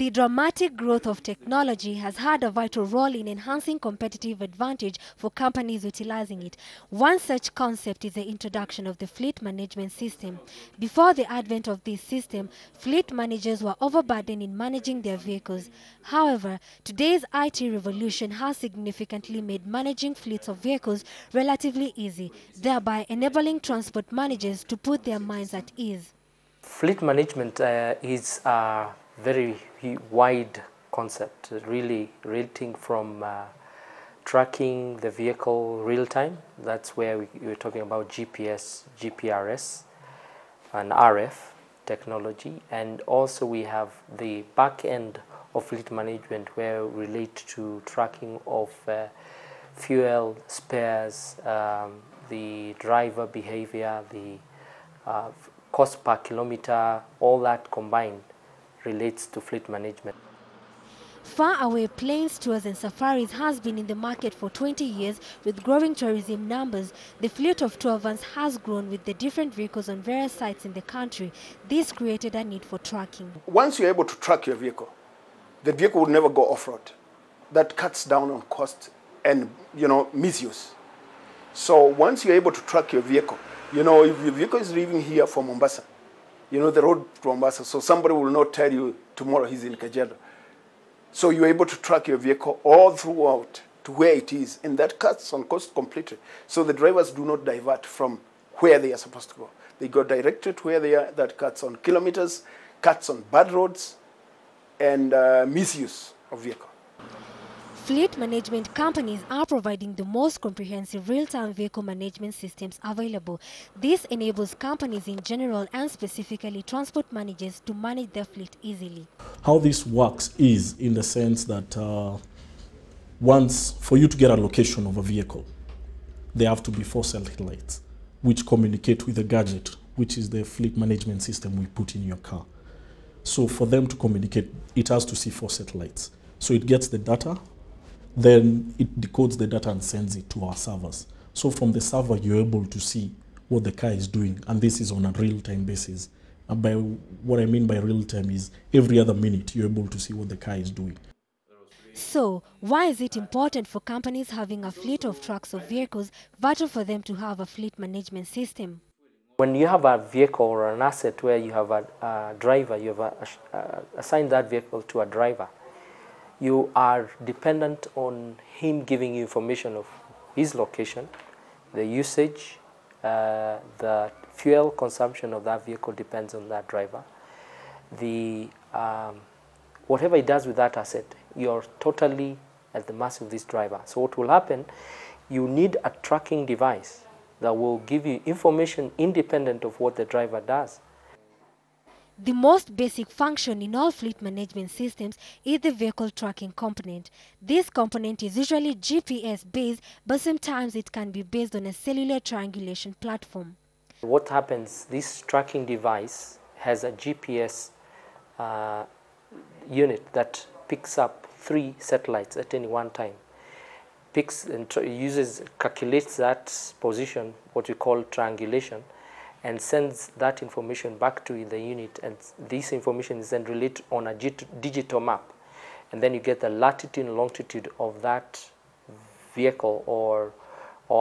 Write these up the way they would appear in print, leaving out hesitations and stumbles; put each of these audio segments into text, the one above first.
The dramatic growth of technology has had a vital role in enhancing competitive advantage for companies utilizing it. One such concept is the introduction of the fleet management system. Before the advent of this system, fleet managers were overburdened in managing their vehicles. However, today's IT revolution has significantly made managing fleets of vehicles relatively easy, thereby enabling transport managers to put their minds at ease. Fleet management is a very wide concept, really relating from tracking the vehicle real time. That's where we're talking about GPS, GPRS, and RF technology. And also we have the back end of fleet management where we relate to tracking of fuel, spares, the driver behavior, the cost per kilometer, all that combined relates to fleet management. Faraway planes, tours and safaris has been in the market for 20 years with growing tourism numbers. The fleet of tour vans has grown with the different vehicles on various sites in the country. This created a need for tracking. Once you're able to track your vehicle, the vehicle will never go off-road. That cuts down on cost and, misuse. So once you're able to track your vehicle, if your vehicle is leaving here for Mombasa, the road to Mombasa, so somebody will not tell you tomorrow he's in Kajiado. So you're able to track your vehicle all throughout to where it is, and that cuts on cost completely. So the drivers do not divert from where they are supposed to go. They go directed to where they are. That cuts on kilometers, cuts on bad roads, and misuse of vehicle. Fleet management companies are providing the most comprehensive real-time vehicle management systems available. This enables companies in general and specifically transport managers to manage their fleet easily. How this works is in the sense that once, for you to get a location of a vehicle, there have to be 4 satellites which communicate with the gadget, which is the fleet management system we put in your car. So for them to communicate, it has to see 4 satellites. So it gets the data, then it decodes the data and sends it to our servers. So from the server, you're able to see what the car is doing, and this is on a real-time basis. And by what I mean by real-time is every other minute you're able to see what the car is doing. So, why is it important for companies having a fleet of trucks or vehicles, vital for them to have a fleet management system? When you have a vehicle or an asset where you have a driver, you have assigned that vehicle to a driver, you are dependent on him giving you information of his location, the usage, the fuel consumption of that vehicle depends on that driver. Whatever he does with that asset, you're totally at the mercy of this driver. So what will happen, you need a tracking device that will give you information independent of what the driver does. The most basic function in all fleet management systems is the vehicle tracking component. This component is usually GPS based, but sometimes it can be based on a cellular triangulation platform. What happens, this tracking device has a GPS unit that picks up 3 satellites at any one time. Picks and calculates that position, what we call triangulation, and sends that information back to the unit, and this information is then related on a digital map, and then you get the latitude and longitude of that vehicle or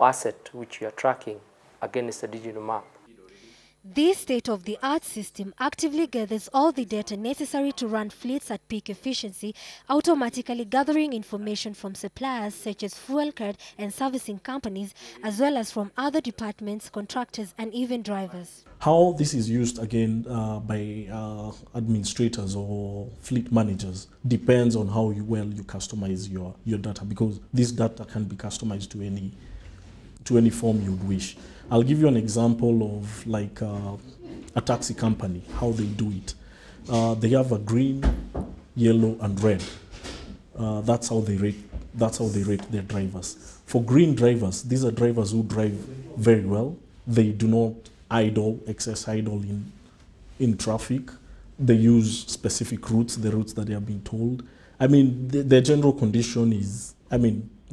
asset which you are tracking against a digital map. This state-of-the-art system actively gathers all the data necessary to run fleets at peak efficiency, automatically gathering information from suppliers such as fuel card and servicing companies, as well as from other departments, contractors, and even drivers. How this is used again by administrators or fleet managers depends on how well you customize your data, because this data can be customized to any form you'd wish. I'll give you an example of like a taxi company, how they do it. They have a green, yellow, and red. That's how they rate their drivers. For green drivers, these are drivers who drive very well. They do not excess idle in traffic. They use specific routes, the routes that they have been told. I mean, the general condition is,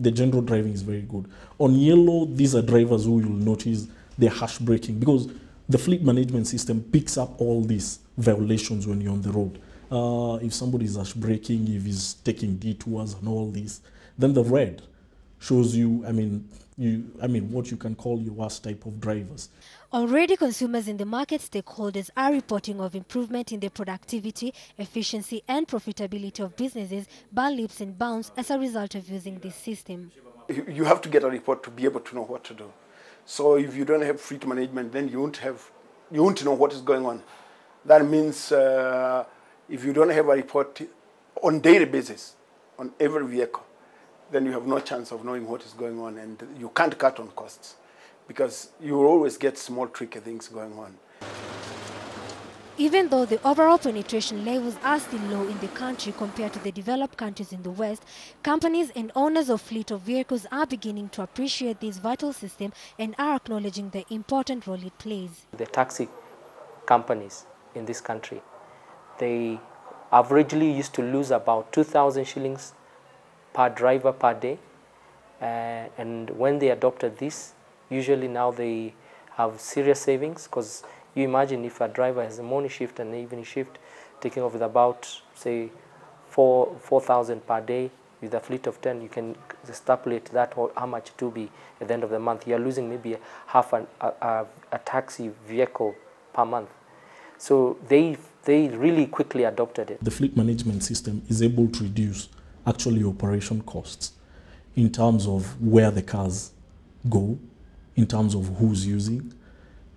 the general driving is very good. On yellow, these are drivers who you'll notice they're harsh braking, because the fleet management system picks up all these violations when you're on the road. if somebody is ash braking, if he's taking detours and all this. Then the red shows you, what you can call your worst type of drivers. Already, consumers and the market stakeholders are reporting of improvement in the productivity, efficiency and profitability of businesses by leaps and bounds as a result of using this system. You have to get a report to be able to know what to do. So if you don't have fleet management, then you won't know what is going on. That means if you don't have a report on daily basis on every vehicle, then you have no chance of knowing what is going on, and you can't cut on costs because you will always get small tricky things going on. Even though the overall penetration levels are still low in the country compared to the developed countries in the West, companies and owners of fleet of vehicles are beginning to appreciate this vital system and are acknowledging the important role it plays. The taxi companies in this country, they averagely used to lose about 2,000 shillings per driver per day, and when they adopted this, usually now they have serious savings, because you imagine if a driver has a morning shift and an evening shift, taking off with about, say, 4,000 per day with a fleet of 10, you can extrapolate that how much it will be at the end of the month. You are losing maybe half a taxi vehicle per month. So they really quickly adopted it. The fleet management system is able to reduce actually operation costs in terms of where the cars go, in terms of who's using,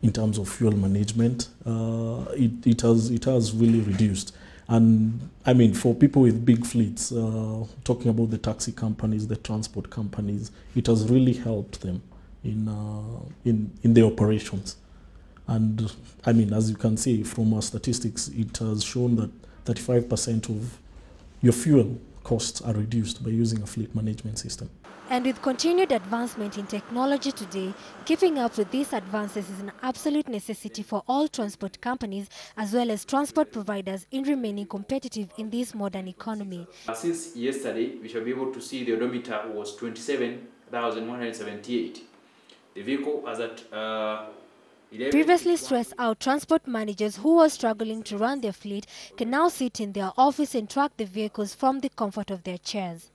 in terms of fuel management. It has really reduced. And I mean, for people with big fleets, talking about the taxi companies, the transport companies, it has really helped them in their operations. And I mean, as you can see from our statistics, it has shown that 35% of your fuel costs are reduced by using a fleet management system. And with continued advancement in technology today, keeping up with these advances is an absolute necessity for all transport companies as well as transport providers in remaining competitive in this modern economy. Since yesterday, we shall be able to see the odometer was 27,178. The vehicle was at Previously stressed out transport managers who were struggling to run their fleet can now sit in their office and track the vehicles from the comfort of their chairs.